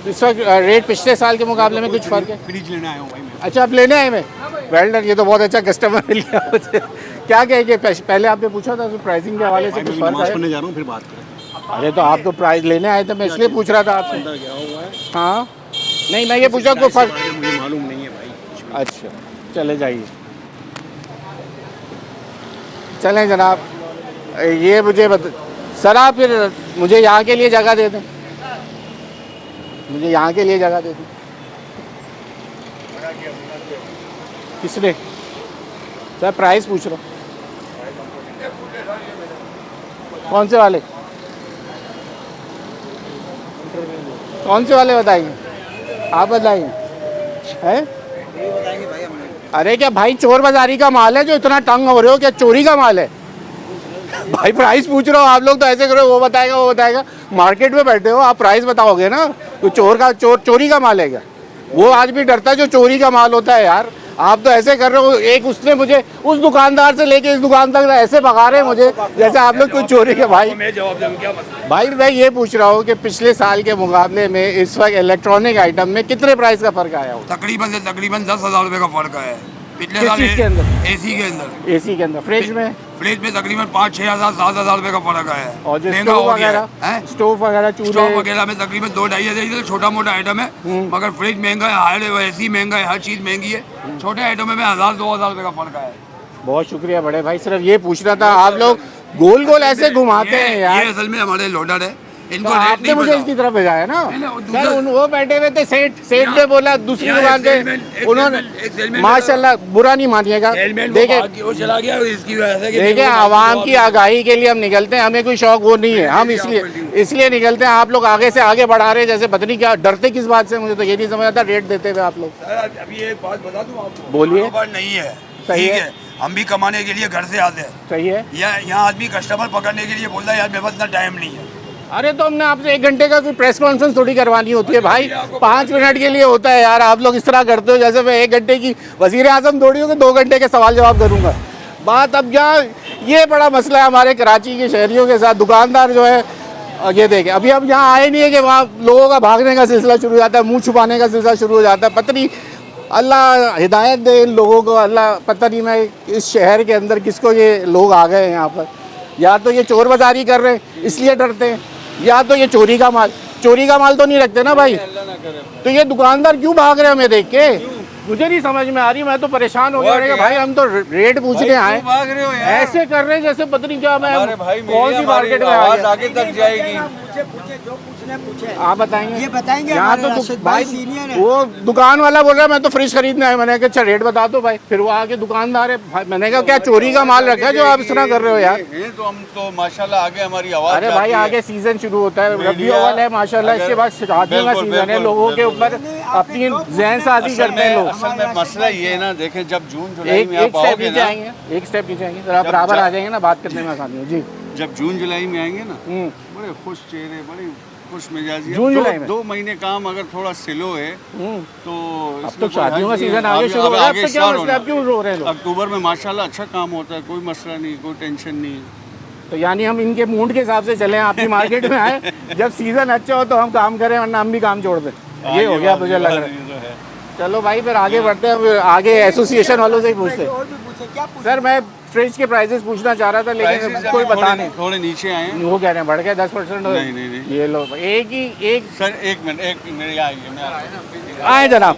इस वक्त रेट पिछले साल के मुकाबले में कुछ फ़र्क है? फ्रिज लेने आया हूँ भाई मैं। अच्छा, आप लेने आए मैं वेल्डर, ये तो बहुत अच्छा कस्टमर मिल गया मुझे। क्या कहेंगे, पहले आपने पूछा था तो प्राइसिंग के हवाले से कुछ फ़र्क है? जा रहा हूँ, फिर बात करें। अरे तो आप तो प्राइस लेने आए थे, मैं इसलिए पूछ रहा था आपसे। हाँ नहीं, मैं ये पूछा कोई फ़र्क? मुझे मालूम नहीं है भाई। अच्छा चले जाइए, चलें जनाब। ये मुझे सर आप फिर मुझे यहाँ के लिए जगह दे दें, मुझे यहाँ के लिए जगह दे दें। किसने? सर प्राइस पूछ रहा हूँ। कौन से वाले? कौन से वाले बताएंगे? आप बताइए। है? अरे क्या भाई चोर बाजारी का माल है जो इतना तंग हो रहे हो? क्या चोरी का माल है? भाई प्राइस पूछ रहे हो आप लोग तो ऐसे करो, वो बताएगा वो बताएगा। मार्केट में बैठे हो आप, प्राइस बताओगे ना। तो चोरी का माल है क्या? वो आज भी डरता है जो चोरी का माल होता है यार। आप तो ऐसे कर रहे हो, एक उसने मुझे उस दुकानदार से लेके इस दुकान तक ऐसे भगा रहे हैं मुझे जैसे आप लोग कोई चोरी के। भाई भाई मैं ये पूछ रहा हूँ कि पिछले साल के मुकाबले में इस वक्त इलेक्ट्रॉनिक आइटम में कितने प्राइस का फर्क आया हो? तकरीबन 10,000 रुपये का फर्क है पिछले किस साल। चीज़ के अंदर? एसी के अंदर। एसी के अंदर। फ्रिज में? फ्रिज में तकरीबन 5-6 हज़ार 7,000 रुपये का फर्क है। और जो महंगा स्टोव हो गया वगैरह, है। स्टोव वगैरह, स्टोव चूल्हे वगैरह में तकरीबन 2-2.5 हज़ार, छोटा मोटा आइटम है, मगर फ्रिज महंगा है, हायर एसी महंगा है, हर चीज़ महंगी है। छोटे आइटम में 1,000-2,000 रुपये का फर्क है। बहुत शुक्रिया बड़े भाई, सिर्फ ये पूछना था। आप लोग गोल गोल ऐसे घुमाते हैं यार। ये असल में हमारे लोडर है, तो इनको रेट आपने नहीं मुझे पता। इसकी तरफ भेजाया ना नहीं, वो सर। दूसरा- वो बैठे हुए थे, सेठ ने बोला दूसरी यहाँ दुकान एक पे, उन्होंने सेलमैन माशाल्लाह बुरा नहीं मानिएगा। देखिए वो चला गया इसकी वजह से कि देखिए, आवाम की आगाही के लिए हम निकलते हैं, हमें कोई शौक वो नहीं है, हम इसलिए निकलते हैं। आप लोग आगे से आगे बढ़ा रहे हैं जैसे पता नहीं क्या, डरते किस बात से? मुझे तो ये नहीं समझ आता रेट देते हुए आप लोग। अभी एक बात बता दूं आपको, बोलिए। कारोबार नहीं है, सही ठीक है। हम भी कमाने के लिए घर से आते हैं। सही है। यहाँ आदमी कस्टमर पकड़ने के लिए बोलता है यार मेरे पास इतना टाइम नहीं है। अरे तो हमने आपसे 1 घंटे का कोई प्रेस कॉन्फ्रेंस थोड़ी करवानी होती है भाई, 5 मिनट के लिए होता है यार। आप लोग इस तरह करते हो जैसे मैं 1 घंटे की वजीर आजम थोड़ी हो कि 2 घंटे के सवाल जवाब करूंगा। बात अब यहाँ ये बड़ा मसला है हमारे कराची के शहरियों के साथ। दुकानदार जो है, ये देखें अभी हम यहाँ आए नहीं है कि वहाँ लोगों का भागने का सिलसिला शुरू हो जाता है, मुँह छुपाने का सिलसिला शुरू हो जाता है। पता नहीं, अल्लाह हिदायत दे इन लोगों को। अल्लाह, पता नहीं मैं इस शहर के अंदर किसको ये लोग आ गए हैं यहाँ पर। या तो ये चोर बाजारी कर रहे हैं इसलिए डरते हैं, या तो ये चोरी का माल। चोरी का माल तो नहीं रखते ना भाई? तो ये दुकानदार क्यों भाग रहे हैं हमें देख के? मुझे नहीं समझ में आ रही, मैं तो परेशान हो गया। मैंने कहा, भाई हम तो रेट पूछने आए, भाग रहे हो यार? ऐसे कर रहे हैं जैसे पता नहीं क्या, मैं अरे भाई कौन सी मार्केट में आ आवाज गया। आगे तक जाएगी। आप बताएंगे? ये बताएंगे यहाँ हमारे तो राशिद भाई सीनियर है। वो दुकान वाला बोल रहा है मैं तो फ्रिज खरीदने आया। मैंने कहा अच्छा रेट बता दो भाई। फिर वो आके दुकानदार है भाई, मैंने कहा क्या चोरी का माल रखा है जो आप इस तरह कर रहे हो यार? ये तो हम तो माशाल्लाह आगे हमारी आवाज अरे भाई आगे सीजन शुरू होता है, रबी अव्वल है माशाल्लाह, इसके बाद शादियों का सीजन है, लोगों के ऊपर अपनी जहन साजी करते हैं लोग। असल में मसला ये है ना, देखें जब जून जुलाई एक में आप स्टेप आओगे नीचे ना, आएंगे, एक स्टेप नीचे आएंगे, जरा बराबर आ जाएंगे ना, बात करने में आसानी हो। जी जब जून जुलाई में आएंगे ना, बड़े खुश चेहरे, बड़ी खुश मिजाजी। जून जुलाई में 2 महीने काम अगर थोड़ा स्लो है तो अब तो शादियों का सीजन आगे शुरू हो रहा है, अब तो क्या मसला है, अब क्यों रो रहे हैं लोग? अक्टूबर में माशाल्लाह अच्छा काम होता है, कोई मसला नहीं, कोई टेंशन नहीं है। तो यानी हम इनके मूड के हिसाब से चले, आपकी मार्केट में आए, जब सीजन अच्छा हो तो हम काम करें, वरना हम भी काम छोड़ दें। ये हो गया मुझे लग रहा है। चलो भाई फिर आगे बढ़ते हैं, आगे एसोसिएशन वालों से ही पूछते हैं। सर मैं फ्रिज के प्राइसेस पूछना चाह रहा था, लेकिन कोई बता नहीं। थोड़े नीचे आए हैं। वो कह रहे हैं बढ़ गए 10%। नहीं। ये लो एक सर एक मिनट मेरे यहाँ आइए, मैं आता हूँ। आए जनाब,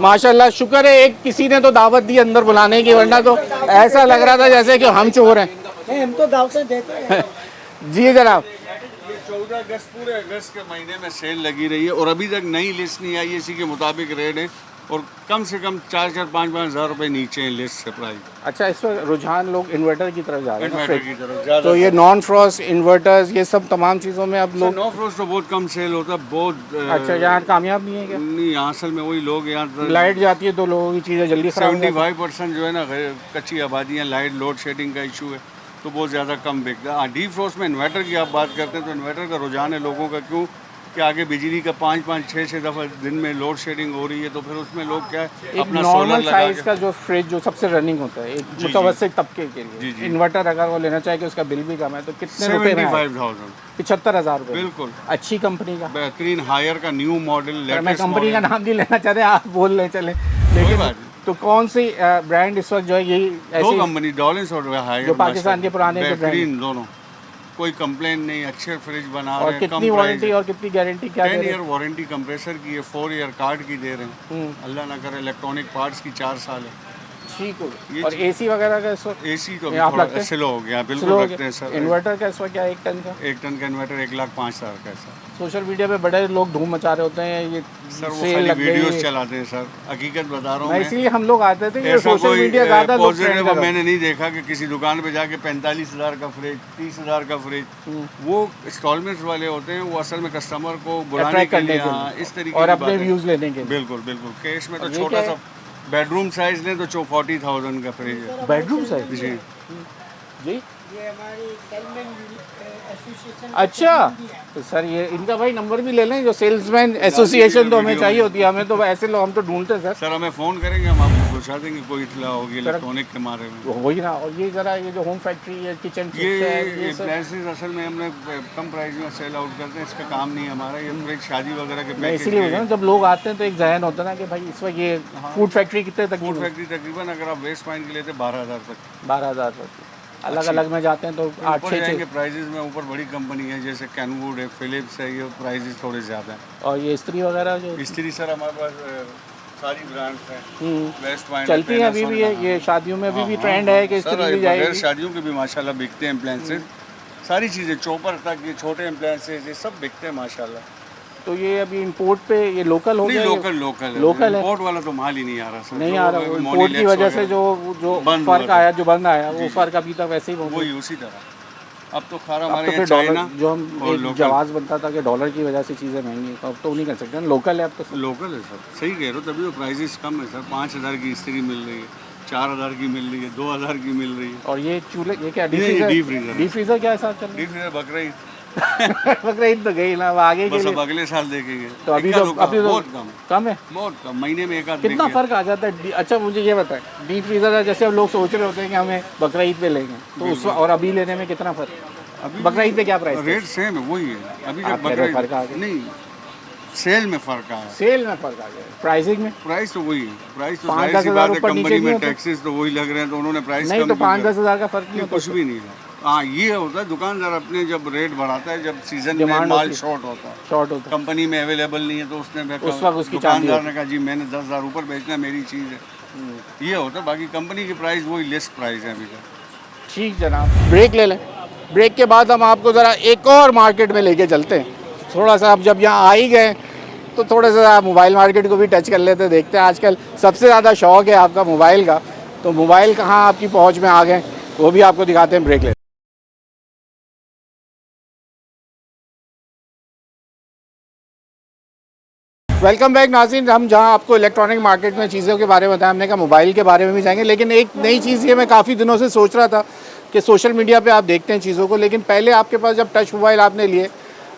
माशाल्लाह शुक्र है एक किसी ने तो दावत दी अंदर बुलाने की, वरना तो ऐसा लग रहा था जैसे कि हम चोर हैं। हम तो दावतें देते हैं। जी जनाब। 14 अगस्त पूरे अगस्त के महीने में सेल लगी रही है और अभी तक नई लिस्ट नहीं आई, इसी के मुताबिक रेट है और कम से कम 4-5 हज़ार रुपए नीचे है लिस्ट से प्राइस। अच्छा, इस वक्त रुझान लोग इन्वर्टर की तरफ जा रहे हैं ना, इन्वर्टर की तरफ ज़्यादा। तो ये नॉन फ्रॉस्ट इन्वर्टर्स ये सब तमाम चीज़ों में अब लोग। नो फ्रोस्ट तो बहुत कम सेल होता है, बहुत अच्छा यहाँ कामयाब नहीं है क्या? नहीं, यहाँ असल में वही लोग यहाँ लाइट जाती है तो लोगों की चीज़ें जल्दी खराब हो जाती हैं। 75% जो है ना कच्ची आबादियाँ, लाइट लोड शेडिंग का इशू है तो बहुत ज़्यादा कम बिकता है। हाँ, डी फ्रोस्ट में इन्वर्टर की आप बात करते हैं तो इन्वर्टर का रुझान है लोगों का, क्यों कि आगे बिजली का 5-5, 6-6 दफ़ा दिन में लोड शेडिंग हो रही है, तो फिर उसमें लोग क्या एक अपना सोलर नॉर्मल लगा साइज के का जो फ्रिज जो सबसे रनिंग होता है एक मुतवस्सित तबके के लिए इन्वर्टर अगर वो लेना चाहे कि उसका बिल भी कम है तो कितने रुपए में? 75,000। 75,000 रुपये। बिल्कुल अच्छी कंपनी का बेहतरीन हायर का न्यू मॉडल। मैं कंपनी का नाम नहीं लेना चाहते, आप बोल ले चले, लेकिन तो कौन सी ब्रांड इस वक्त जो है यही दो कंपनी डॉलिंस और हायर जो पाकिस्तान के पुराने के बेहतरीन दोनों, कोई कंप्लेन नहीं, अच्छे फ्रिज बना रहे और हैं। कितनी वारंटी और कितनी गारंटी क्या? 10 ईयर वारंटी कंप्रेसर की है, 4 ईयर कार्ड की दे रहे हैं, अल्लाह ना करे। इलेक्ट्रॉनिक पार्ट्स की 4 साल है। ठीक हो गया। और एसी वगैरह का इस वक्त एसी तो आप थोड़ा रखते हैं? स्लो हो गया, बिल्कुल स्लो हो रखते गया। हैं सर। इन्वर्टर का इस वक्त क्या 1 टन का? 1 टन का इन्वर्टर 1,05,000 का है सर। सोशल मीडिया पे बड़े लोग धूम मचा रहे होते हैं, ये सर वो सेल खाली लग गई वीडियोस है। चलाते हैं सर, हकीकत बता रहा हूँ मैं मैं। इसलिए हम लोग आते थे कि ऐसा सोशल कोई मीडिया ज़्यादा लोग ट्रेंड पॉजिटिव कर रहे मैंने नहीं देखा कि किसी दुकान पे जाके 45,000 का फ्रिज, 30,000 का फ्रिज, वो इंस्टॉलमेंट्स वाले होते हैं, वो असल में कस्टमर को बुलाने अट्रैक्ट के करने लिए, के हाँ, लिए इस तरीके और की अपने बात है। व्यूज़ लेने के लिए। बिल्कुल बिल्कुल। कैश में तो ये छोटा क्या सा बेडरूम साइज लें तो 40,000 का फ्रिज है। Bedroom size? जी जी ये हमारी सेलमैन एसोसिएशन। अच्छा तो सर ये इनका भाई नंबर भी ले लें, जो सेल्समैन एसोसिएशन तो हमें चाहिए होती है, हमें तो ऐसे लोग हम तो ढूंढते हैं सर। सर हमें फ़ोन करेंगे, हम आपको पहुँचा देंगे, कोई इतला होगी इलेक्ट्रॉनिक के बारे में। वही ना। और ये जरा ये जो होम फैक्ट्री है, किचन ये सब अप्लायंसेस असल में हमने कम प्राइस में सेल आउट करते हैं, इसका काम नहीं है हमारा। ये फ्रिज शादी वगैरह के मैं पैकेज इसीलिए बोल रहा हूँ, जब लोग आते हैं तो एक जहन होता है ना कि भाई इस वक्त ये फूड फैक्ट्री कितने तक? फूड फैक्ट्री तकरीबन अगर आप वेस्ट पॉइंट के लेते 12,000 तक। 12,000 तक। अलग अलग में जाते हैं तो 8-6 जाएंगे प्राइजेस में। ऊपर बड़ी कंपनी है जैसे कैनवुड है, फिलिप्स है, ये प्राइजेस थोड़े ज़्यादा हैं। और ये इस्त्री वगैरह जो इस्त्री सर हमारे पास सारी ब्रांड्स हैं, वेस्ट पॉइंट चलती है अभी भी है, ये शादियों में अभी भी ट्रेंड है कि इस्त्री भी जाएगी। शादियों के भी माशाल्लाह बिकते हैं अप्लायंसेस, सारी चीज़ें, चॉपर तक, ये छोटे अप्लायंसेस, ये सब बिकते हैं माशाल्लाह। तो ये अभी इंपोर्ट पे ये लोकल हो गया? लोकल है। इंपोर्ट वाला तो माल ही नहीं आ रहा सर, नहीं आ रहा। इंपोर्ट की वजह से जो फर्क आया, जो बंद आया, वो फर्क अभी तक वैसे ही वही उसी तरह। अब तो खारा हमारे तो यहाँ डॉलर चाइना जो हम एक जवाब बनता था कि डॉलर की वजह से चीज़ें महंगी, तो अब तो नहीं कर सकते ना, लोकल है अब तो। लोकल है सर, सही कह रहे हो, तभी वो प्राइसेस कम है सर। 5,000 की इस्त्री मिल रही है, 4,000 की मिल रही है, 2,000 की मिल रही है। और ये चूल्हे ये क्या डीप फ्रीजर? डीप फ्रीजर क्या हिसाब चल रहा डीप फ्रीजर बकरीद बकरीद तो गई ना, अब आगे के बस, लिए अब अगले साल देखेंगे। तो अभी तो बहुत कम, कम है, बहुत कम, महीने में एक आध कितना फर्क आ जाता है? अच्छा मुझे ये बताएं, डीप फ्रीजर है जैसे अब लोग सोच रहे होते हैं कि हमें बकरीद पे लेंगे, तो उस और अभी लेने में कितना फर्क है? अभी बकरीद पे क्या प्राइस? रेट सेम है, वही है। अभी जब आप कह रहे हो बकरीद फर्क आ गया? नहीं, सेल में फर्क आया। सेल में फर्क आ गया, प्राइसिंग में? प्राइस तो वही है, प्राइस तो 5-10 जाहिर सी हज़ार बात है, ऊपर नीचे कंपनी नहीं में होता? टैक्सेस तो वही लग रहे हैं, तो उन्होंने प्राइस नहीं कम तो क्यों किया? 5-10 हज़ार का फर्क नहीं होता? कुछ भी नहीं है, हाँ, ये होता है दुकानदार अपने जब रेट बढ़ाता है, जब सीजन में डिमांड माल होती है। शॉर्ट होता है, शॉर्ट होता है। कंपनी में अवेलेबल नहीं है, तो उसने उस वक्त उसकी चांदी दुकानदार होती ने कहा जी मैंने 10,000 ऊपर बेचना, मेरी चीज़ है। ये होता है, बाकी कंपनी की प्राइस वही लिस्ट प्राइस है अभी तक। ठीक जनाब, ब्रेक ले लें। ब्रेक के बाद हम आपको ज़रा एक और मार्केट में लेके चलते हैं। थोड़ा सा अब जब यहाँ आ ही गए तो थोड़ा सा मोबाइल मार्केट को भी टच कर लेते हैं, देखते हैं आजकल सबसे ज़्यादा शौक़ है आपका मोबाइल का, तो मोबाइल कहाँ आपकी पहुँच में आ गए वो भी आपको दिखाते हैं। ब्रेक ले। वेलकम बैक नाज़रीन, हम जहां आपको इलेक्ट्रॉनिक मार्केट में चीज़ों के बारे में बताया, हमने कहा मोबाइल के बारे में भी जाएंगे, लेकिन एक नई चीज़ ये मैं काफ़ी दिनों से सोच रहा था कि सोशल मीडिया पे आप देखते हैं चीज़ों को, लेकिन पहले आपके पास जब टच मोबाइल आपने लिए,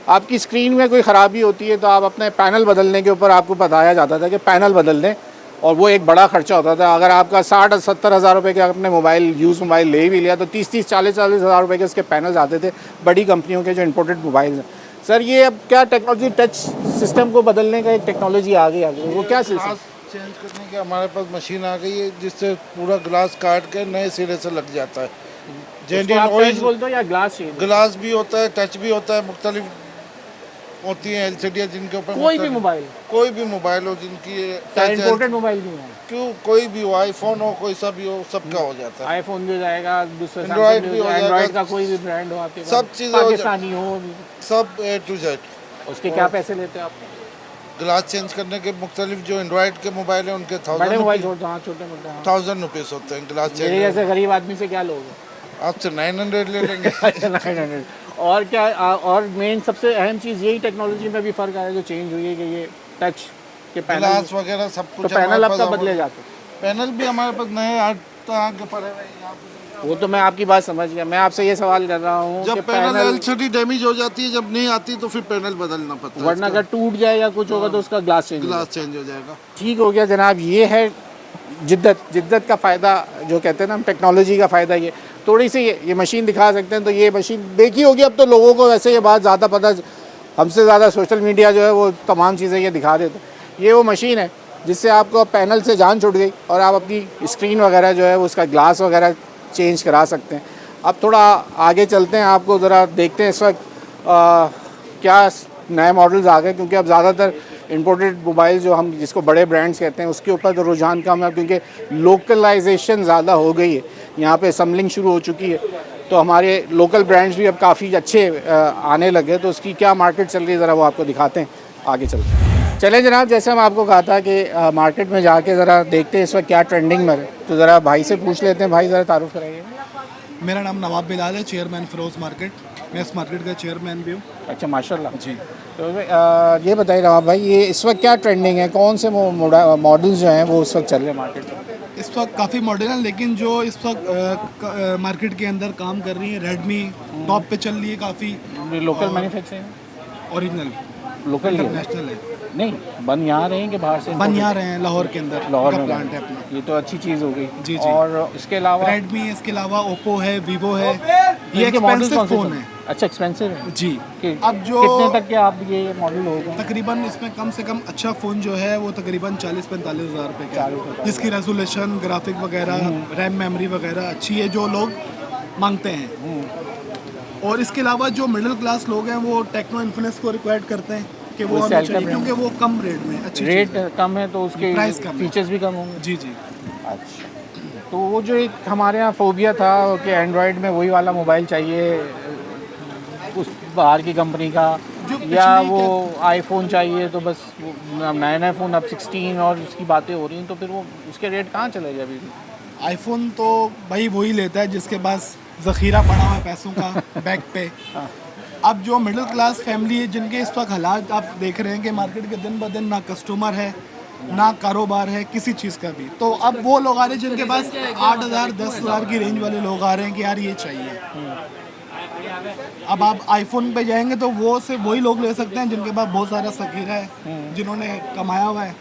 आपकी स्क्रीन में कोई ख़राबी होती है तो आप अपने पैनल बदलने के ऊपर आपको बताया जाता था कि पैनल बदल दें, और वो एक बड़ा खर्चा होता था। अगर आपका 60-70 हज़ार रुपये के आपने मोबाइल यूज़ मोबाइल ले भी लिया तो 30-30, 40-40 हज़ार रुपये के उसके पैनल्स आते थे बड़ी कंपनियों के जो इंपोर्टेड मोबाइल हैं। सर ये अब क्या टेक्नोलॉजी, टच सिस्टम को बदलने का एक टेक्नोलॉजी आ गई, वो क्या सिस्टम? ग्लास चेंज करने की हमारे पास मशीन आ गई है जिससे पूरा ग्लास काट के नए सिरे से लग जाता है। जेन्युइन ऑयल बोलते हो या ग्लास चेंज? ग्लास भी होता है, टच भी होता है, मुख्तलिफ होती हैं एलसीडी जिनके ऊपर कोई भी मोबाइल हो जिनकी इंपोर्टेड मोबाइल भी है, क्यों कोई भी हो, आईफोन हो, कोई सा भी हो, सबका हो जाता है। आईफोन भी हो जाएगा, दूसरा एंड्रॉइड भी हो जाएगा, एंड्रॉइड का कोई भी ब्रांड हो आपके पास, सब चीज़ें पाकिस्तानी हो, सब A to Z। उसके क्या पैसे लेते हैं आप? ग्लास चेंज करने के मुख्तलिफ जो एंड्रॉइड के मोबाइल हैं उनके बड़े मोबाइल 1000 छोड़ते हैं, छोटे मोटे 1000 रुपीज़ होते हैं ग्लास मेरे चेंज। जैसे गरीब आदमी से क्या लोगे? आपसे 900 ले लेंगे। 900। और क्या, और मेन सबसे अहम चीज़ यही टेक्नोलॉजी में भी फ़र्क आया जो चेंज हुई है कि ये टच के पैनल, ग्लास वगैरह सब कुछ। तो पैनल अब कब बदले जाते हैं? पैनल भी हमारे पास नए आगे पड़े हुए हैं यहाँ पे। वो तो मैं आपकी बात समझ गया, मैं आपसे ये सवाल कर रहा हूँ जब कि पैनल एलसीडी डैमेज हो जाती है, जब नहीं आती तो फिर पैनल बदलना पड़ता है, वरना अगर टूट जाए या कुछ होगा तो उसका ग्लास चेंज हो जाएगा। ठीक हो गया जनाब। ये है जिद्दत का फ़ायदा, जो कहते हैं ना हम, टेक्नोलॉजी का फ़ायदा। ये थोड़ी सी ये मशीन दिखा सकते हैं, तो ये मशीन देखी होगी अब तो लोगों को, वैसे ये बात ज़्यादा पता, हमसे ज़्यादा सोशल मीडिया जो है वो तमाम चीज़ें ये दिखा देते हैं। ये वो मशीन है जिससे आपको पैनल से जान छूट गई और आप अपनी स्क्रीन वगैरह जो है वो उसका ग्लास वगैरह चेंज करा सकते हैं। अब थोड़ा आगे चलते हैं, आपको ज़रा देखते हैं इस वक्त क्या नए मॉडल्स आ गए, क्योंकि अब ज़्यादातर इंपोर्टेड मोबाइल जो हम जिसको बड़े ब्रांड्स कहते हैं उसके ऊपर तो रुझान कम है, क्योंकि लोकलाइजेशन ज़्यादा हो गई है, यहाँ पे असम्बलिंग शुरू हो चुकी है, तो हमारे लोकल ब्रांड्स भी अब काफ़ी अच्छे आने लगे। तो उसकी क्या मार्केट चल रही है ज़रा वो आपको दिखाते हैं, आगे चलते हैं। चलें जनाब, जैसे हम आपको कहा था कि मार्केट में जाके ज़रा देखते हैं इस वक्त क्या ट्रेंडिंग में है, तो ज़रा भाई से पूछ लेते हैं। भाई ज़रा तारुफ कराइए। मेरा नाम नवाब बिलाल है, चेयरमैन फिरोज़ मार्केट, मैं इस मार्केट का चेयरमैन भी हूँ। अच्छा, माशाल्लाह जी। तो ये बताइए नवाब भाई, ये इस वक्त क्या ट्रेंडिंग है, कौन से मॉडल्स जो हैं वो इस वक्त चल रहे हैं मार्केट में? इस वक्त काफ़ी मॉडल हैं, लेकिन जो इस वक्त मार्केट के अंदर काम कर रही है, रेडमी टॉप पे चल रही है काफ़ी। Local manufacturing, original local international है। नहीं, बन यहाँ रहे हैं कि बाहर से? बन यहाँ रहे हैं, लाहौर के अंदर, लाहौर का में प्लांट है अपना। ये तो अच्छी चीज़ हो गई। जी जी। और इसके अलावा रेडमी है, इसके अलावा ओप्पो है, वीवो है, ये इनके मॉडल्स एक्सपेंसिव कौन से फ़ोन हैं? है। अच्छा, एक्सपेंसिव है जी। अब जो कितने तक के आप ये मॉडल होगा? तकरीबन इसमें कम से कम अच्छा फ़ोन जो है वो तकरीबन 40-45 हज़ार रुपये का है, जिसकी रेजोल्यूशन, ग्राफिक वगैरह, रैम मेमोरी वगैरह अच्छी है जो लोग मांगते हैं। और इसके अलावा जो मिडिल क्लास लोग हैं वो टेक्नो इन्फिनिक्स को रिक्वायर करते हैं कि वो हमें चाहिए, क्योंकि वो कम रेट में अच्छी रेट कम है तो उसके प्राइस कम, फीचर्स भी कम होंगे। जी जी। अच्छा, तो वो जो एक हमारे यहाँ फोबिया था कि एंड्रॉयड में वही वाला मोबाइल चाहिए उस बाहर की कंपनी का, या वो आईफोन चाहिए, तो बस नए नए फ़ोन अब 16 और उसकी बातें हो रही हैं, तो फिर वो उसके रेट कहाँ चले गए अभी? आईफोन तो भाई वही लेता है जिसके पास ज़ख़ीरा पड़ा हुआ है पैसों का बैक पे। अब जो मिडिल क्लास फैमिली है, जिनके इस वक्त हालात आप देख रहे हैं कि मार्केट के दिन ब दिन ना कस्टमर है ना कारोबार है किसी चीज़ का भी, तो अब वो लोग आ रहे हैं जिनके पास 8,000 10,000 की रेंज वाले लोग आ रहे हैं कि यार ये चाहिए। अब आप आईफोन पे जाएंगे तो वो सिर्फ वही लोग ले सकते हैं जिनके पास बहुत सारा ज़ख़ीरा है, जिन्होंने कमाया हुआ है।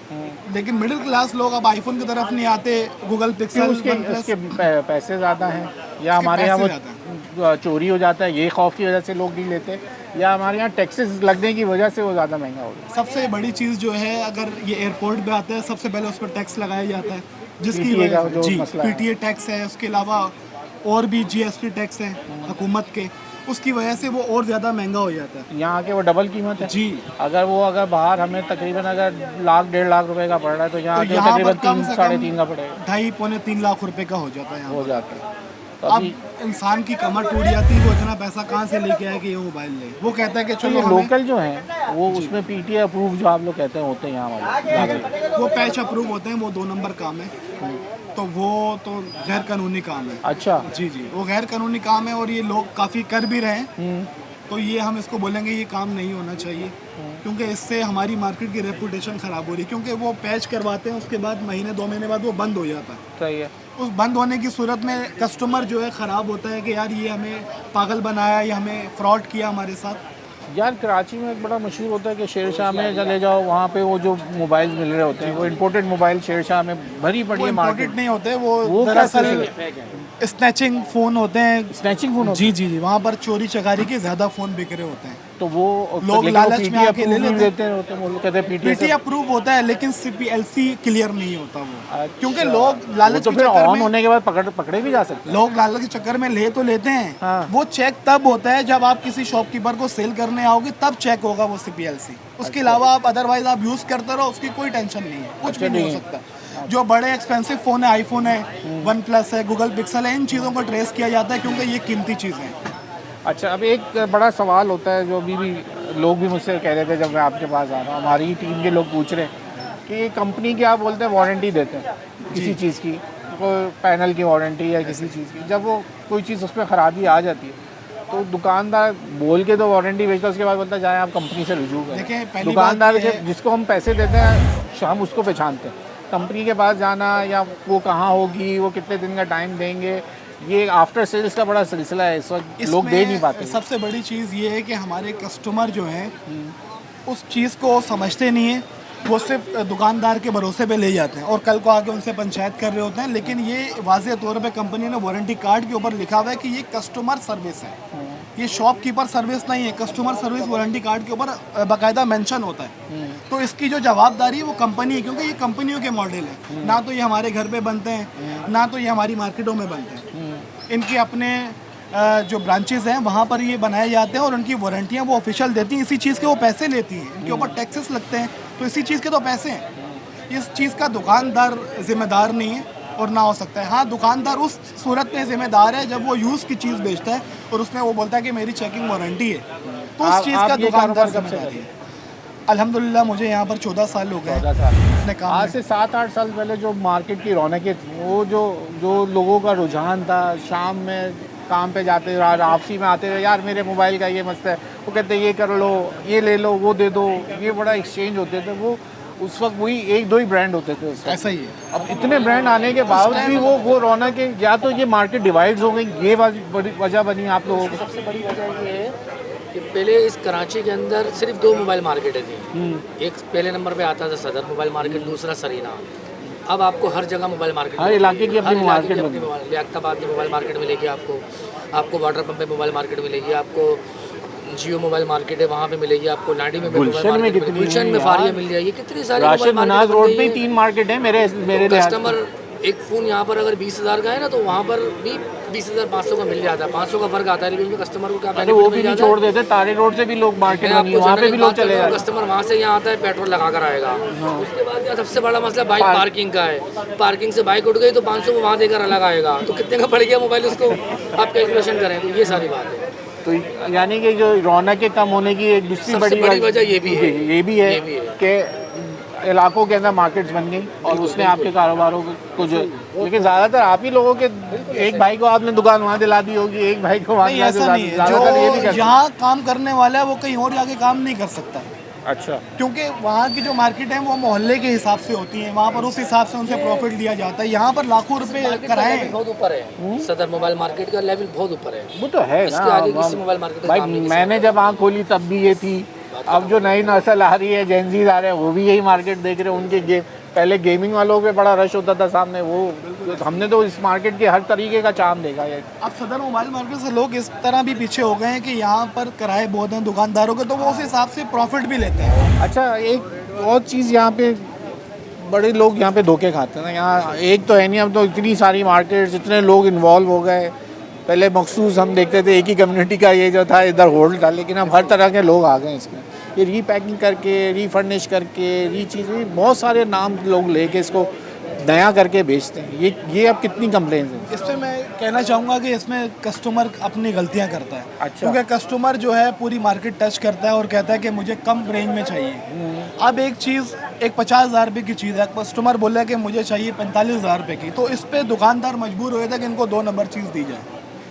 लेकिन मिडिल क्लास लोग अब आईफोन की तरफ नहीं आते। गूगल पिक्सल, उसके पैसे ज़्यादा हैं, या हमारे यहाँ वो चोरी हो जाता है, ये खौफ की वजह से लोग नहीं लेते, या हमारे यहाँ टैक्सेस लगने की वजह से वो ज़्यादा महंगा हो गया? सबसे बड़ी चीज़ जो है, अगर ये एयरपोर्ट पे आता है सबसे पहले उस पर टैक्स लगाया जाता है, जिसकी PTA वजह जी PTA टैक्स है। उसके अलावा और भी GST टैक्स हैं हुकूमत के, उसकी वजह से वो और ज़्यादा महंगा हो जाता है। यहाँ के वो डबल कीमत है जी। अगर बाहर हमें तकरीबन अगर लाख 1.5 लाख रुपए का पड़ रहा है तो यहाँ तो यहाँ पर तकरीबन कम 3 से साढ़े कम 3 का पड़ेगा, 2.5-3 लाख रुपए का हो जाता है यहाँ हो पर। जाता है। तो अब अभी इंसान की कमर टूट जाती है, वो इतना पैसा कहाँ से लेके आए कि ये मोबाइल ले। वो कहता है कि तो चलो ये हमें लोकल जो हैं वो उसमें PTA अप्रूव जो आप लोग कहते हैं होते हैं यहाँ वाले, वो पैच अप्रूव होते हैं, वो 2 नंबर काम है, तो वो तो गैर कानूनी काम है। अच्छा जी जी, वो गैर कानूनी काम है और ये लोग काफ़ी कर भी रहे हैं। तो ये हम इसको बोलेंगे ये काम नहीं होना चाहिए, क्योंकि इससे हमारी मार्केट की रेपुटेशन ख़राब हो रही है। क्योंकि वो पैच करवाते हैं, उसके बाद महीने 2 महीने बाद वो बंद हो जाता है। सही है। उस बंद होने की सूरत में कस्टमर जो है ख़राब होता है कि यार ये हमें पागल बनाया, ये हमें फ्रॉड किया हमारे साथ। यार कराची में एक बड़ा मशहूर होता है कि शेरशाह में चले जाओ, वहाँ पे वो जो मोबाइल मिल रहे होते हैं वो इम्पोर्टेड मोबाइल शेरशाह में भरी पड़ी है मार्केट। इम्पोर्टेड नहीं होते, वो वो दरअसल स्नैचिंग फ़ोन होते हैं। स्नैचिंग फोन जी जी जी, वहाँ पर चोरी चकारी के ज़्यादा फ़ोन बिक रहे होते हैं। तो वो लोग लेकिन वो लालच में PTA आके ले approve नहीं लेते हैं। देते होते हैं, वो लोग कहते हैं PTA PTA अप्रूव होता है लेकिन CPLC क्लियर नहीं होता वो, क्योंकि लोग लालच तो के फिर चक्कर ऑन में होने के बाद पकड़े भी जा सकते हैं। लोग लालच के चक्कर में ले तो लेते हैं। हाँ। वो चेक तब होता है जब आप किसी शॉपकीपर को सेल करने आओगे, तब चेक होगा वो CPLC। उसके अलावा आप अदरवाइज आप यूज़ करते रहो, उसकी कोई टेंशन नहीं है, कुछ भी नहीं हो सकता। जो बड़े एक्सपेंसिव फ़ोन है, आईफोन है, OnePlus है, गूगल पिक्सल है, इन चीज़ों को ट्रेस किया जाता है क्योंकि ये कीमती चीज़ें हैं। अच्छा, अब एक बड़ा सवाल होता है जो अभी भी लोग भी मुझसे कह रहे थे जब मैं आपके पास आ रहा हूँ, हमारी ही टीम के लोग पूछ रहे हैं कि ये कंपनी की आप बोलते हैं वारंटी देते हैं किसी चीज़ की, कोई पैनल की वारंटी या किसी चीज़ की, जब वो कोई चीज़ उसमें ख़राबी आ जाती है तो दुकानदार बोल के तो वारंटी बेचता है, उसके बाद बोलता है जाए आप कंपनी से रुजू देखिए, करें। पहली दुकानदार बात ये के है- जिसको हम पैसे देते हैं हम उसको पहचानते हैं, कंपनी के पास जाना या वो कहाँ होगी, वो कितने दिन का टाइम देंगे, ये आफ्टर सेल्स का बड़ा सिलसिला है, इस वक्त लोग दे नहीं पाते। सबसे बड़ी चीज़ ये है कि हमारे कस्टमर जो हैं उस चीज़ को समझते नहीं है, वो सिर्फ दुकानदार के भरोसे पे ले जाते हैं और कल को आके उनसे पंचायत कर रहे होते हैं। लेकिन ये वाज़ेह तौर पे कंपनी ने वारंटी कार्ड के ऊपर लिखा हुआ है कि ये कस्टमर सर्विस है, ये शॉपकीपर सर्विस नहीं है। कस्टमर सर्विस वारंटी कार्ड के ऊपर बाकायदा मेंशन होता है। तो इसकी जो जवाबदारी है वो कंपनी है, क्योंकि ये कंपनियों के मॉडल है, ना तो ये हमारे घर पे बनते हैं, ना तो ये हमारी मार्केटों में बनते हैं। इनके अपने जो ब्रांचेस हैं वहाँ पर ये बनाए जाते हैं और उनकी वारंटियाँ वो ऑफिशियल देती हैं। इसी चीज़ के वो पैसे लेती हैं, इनके ऊपर टैक्सेस लगते हैं, तो इसी चीज़ के तो पैसे हैं। इस चीज़ का दुकानदार जिम्मेदार नहीं है और ना हो सकता है। हाँ, दुकानदार उस सूरत में जिम्मेदार है जब वो यूज़ की चीज़ बेचता है और उसमें वो बोलता है कि मेरी चेकिंग वारंटी है, तो उस चीज़ का दुकानदार जिम्मेदारी है। अल्हम्दुलिल्लाह मुझे यहाँ पर 14 साल हो गए अपने काम आज से 7-8 साल पहले जो मार्केट की रौनकें थी, वो जो लोगों का रुझान था, शाम में काम पे जाते वापसी में आते थे, यार मेरे मोबाइल का ये मस्त है, वो कहते ये कर लो, ये ले लो, वो दे दो, ये बड़ा एक्सचेंज होते थे। वो उस वक्त वही 1-2 ही ब्रांड होते थे उस वक्त। ऐसा ही है। अब इतने ब्रांड आने के बावजूद भी वो रौनकें, या तो ये मार्केट डिवाइड्स हो गई, ये बड़ी वजह बनी आप लोगों को। सबसे बड़ी वजह ये है कि पहले इस कराची के अंदर सिर्फ 2 मोबाइल मार्केटें थी। एक पहले नंबर पे आता था सदर मोबाइल मार्केट, दूसरा सरीना। अब आपको हर जगह मोबाइल मार्केट, हर इलाके की अपनी मार्केट बनी। लियाकताबाद में मोबाइल मार्केट मिलेगी आपको वाटर पंप पे मोबाइल मार्केट मिलेगी, आपको जियो मोबाइल मार्केट है वहाँ पे मिलेगी, आपको नाडी में गुलशन में कितनी, गुलशन में फारिया मिल जाएगी, कितनी सारी राशिद मनाज रोड पे 3 मार्केट है मेरे कस्टमर। एक फ़ोन यहाँ पर अगर 20,000 का है ना, तो वहाँ पर भी 20,500 का मिल जाता है, 500 का फर्क आता है, लेकिन कस्टमर को क्या बेनिफिट वो भी नहीं छोड़ देते। तारे रोड से भी लोग मार्केट बनी, वहाँ पे भी लोग चले जाते हैं। कस्टमर वहाँ से यहाँ आता है, पेट्रोल लगा कर आएगा। उसके बाद यहाँ सबसे बड़ा मसला बाइक पार्किंग का है। पार्किंग से बाइक उठ गई तो 500 वो वहाँ देकर अलग आएगा, तो कितने का पड़ गया मोबाइल, उसको आप कैलकुलेशन करें। तो ये सारी बात है। तो यानी कि जो रौनक के कम होने की एक दूसरी बड़ी वजह ये भी है कि इलाकों के अंदर मार्केट्स बन गई और उसने आपके कारोबारों को जो, लेकिन ज़्यादातर आप ही लोगों के, एक भाई को आपने दुकान वहाँ दिला दी होगी, एक भाई को वहाँ दिला दी, ऐसा नहीं है। जो यहाँ काम करने वाला है वो कहीं और जाके काम नहीं कर सकता। अच्छा, क्योंकि वहाँ की जो मार्केट है वो मोहल्ले के हिसाब से होती है, वहाँ पर उस हिसाब से उनसे प्रॉफिट लिया जाता है। यहाँ पर लाखों रुपए कराए बहुत ऊपर है, सदर मोबाइल मार्केट का लेवल बहुत ऊपर है। वो तो है इसके आगे किसी मोबाइल मार्केट भाई। मैंने जब आँख खोली तब भी ये थी, अब जो नई नस्ल आ रही है, जेनजीज आ रहे हैं, वो भी यही मार्केट देख रहे हैं। उनके पहले गेमिंग वालों पे बड़ा रश होता था सामने, वो हमने तो इस मार्केट के हर तरीके का चाम देखा है। अब सदर मोबाइल मार्केट से लोग इस तरह भी पीछे हो गए हैं कि यहाँ पर किराए बहुत हैं दुकानदारों के, तो वो उस हिसाब से प्रॉफिट भी लेते हैं। अच्छा, एक और चीज़ यहाँ पे बड़े लोग यहाँ पे धोखे खाते हैं ना। यहाँ एक तो है नहीं, अब तो इतनी सारी मार्केट्स, इतने लोग इन्वॉल्व हो गए पहले मखसूस हम देखते थे एक ही कम्युनिटी का ये जो था इधर होल्ड था, लेकिन अब हर तरह के लोग आ गए हैं इसमें। ये रीपैकिंग करके, रीफर्निश करके, चीज़ बहुत सारे नाम लोग लेके इसको नया करके बेचते हैं। ये अब कितनी कंप्लेंट्स हैं? इस पे मैं कहना चाहूँगा कि इसमें कस्टमर अपनी गलतियाँ करता है। अच्छा। क्योंकि कस्टमर जो है पूरी मार्केट टच करता है और कहता है कि मुझे कम रेंज में चाहिए। अब एक चीज़, एक 50,000 रुपये की चीज़ है, कस्टमर बोल रहा है कि मुझे चाहिए 45,000 रुपये की, तो इस पे दुकानदार मजबूर हो था कि इनको 2 नंबर चीज़ दी जाए।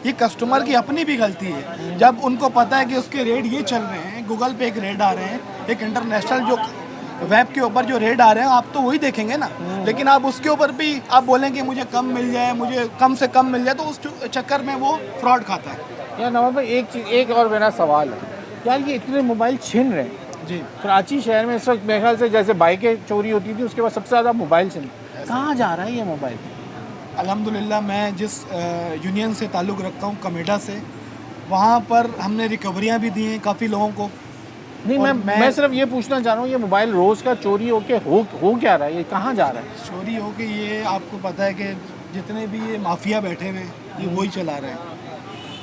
ये कस्टमर की अपनी भी गलती है। जब उनको पता है कि उसके रेट ये चल रहे हैं, गूगल पे एक रेट आ रहे हैं, एक इंटरनेशनल जो वेब के ऊपर जो रेट आ रहे हैं, आप तो वही देखेंगे ना। लेकिन आप उसके ऊपर भी आप बोलें कि मुझे कम मिल जाए, मुझे कम से कम मिल जाए, तो उस चक्कर में वो फ्रॉड खाता है। यार नवाब भाई, एक और मेरा सवाल है यार, ये इतने मोबाइल छिन रहे हैं जी। कराची शहर में इस वक्त मेरे ख्याल से जैसे बाइकें चोरी होती थी उसके बाद सबसे ज़्यादा मोबाइल छिन, कहाँ जा रहा है ये मोबाइल? अल्हम्दुलिल्लाह मैं जिस यूनियन से ताल्लुक़ रखता हूँ, कमेडा से, वहाँ पर हमने रिकवरियाँ भी दी हैं काफ़ी लोगों को। नहीं, मैं सिर्फ ये पूछना चाह रहा हूँ, ये मोबाइल रोज़ का चोरी होके हो क्या रहा है, ये कहाँ जा रहा है? चोरी हो के ये आपको पता है कि जितने भी ये माफिया बैठे हुए हैं, ये वही चला रहे हैं।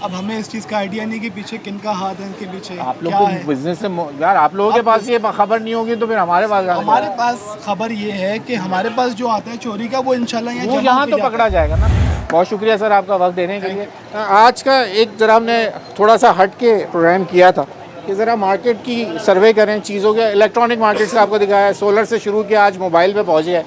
अब हमें इस चीज़ का आइडिया नहीं कि पीछे किनका हाथ है, इनके पीछे आप लोग क्या को है। बिजनेस से यार, आप लोगों के पास ये खबर नहीं होगी तो फिर हमारे पास हमारे पास खबर ये है कि हमारे पास जो आता है चोरी का, वो इंशाल्लाह वो यहाँ तो पकड़ा जाएगा ना। बहुत शुक्रिया सर आपका वक्त देने के लिए। आज का एक ज़रा हमने थोड़ा सा हट के प्रोग्राम किया था कि ज़रा मार्केट की सर्वे करें चीज़ों के। इलेक्ट्रॉनिक मार्केट से आपको दिखाया है, सोलर से शुरू किया, आज मोबाइल पे पहुँचे हैं,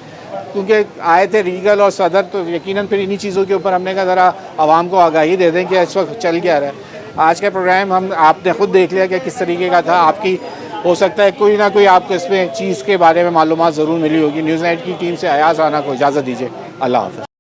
क्योंकि आए थे रीगल और सदर, तो यकीनन फिर इन्हीं चीज़ों के ऊपर हमने कहा ज़रा आवाम को आगाही दे दें कि इस वक्त चल क्या रहा है। आज का प्रोग्राम आपने ख़ुद देख लिया कि किस तरीके का था। आपकी हो सकता है कोई ना कोई आपको इसमें चीज़ के बारे में मालूमात ज़रूर मिली होगी। न्यूज़ नाइट की टीम से अयाज़ राना को इजाज़त दीजिए। अल्लाह हाफ़िज़।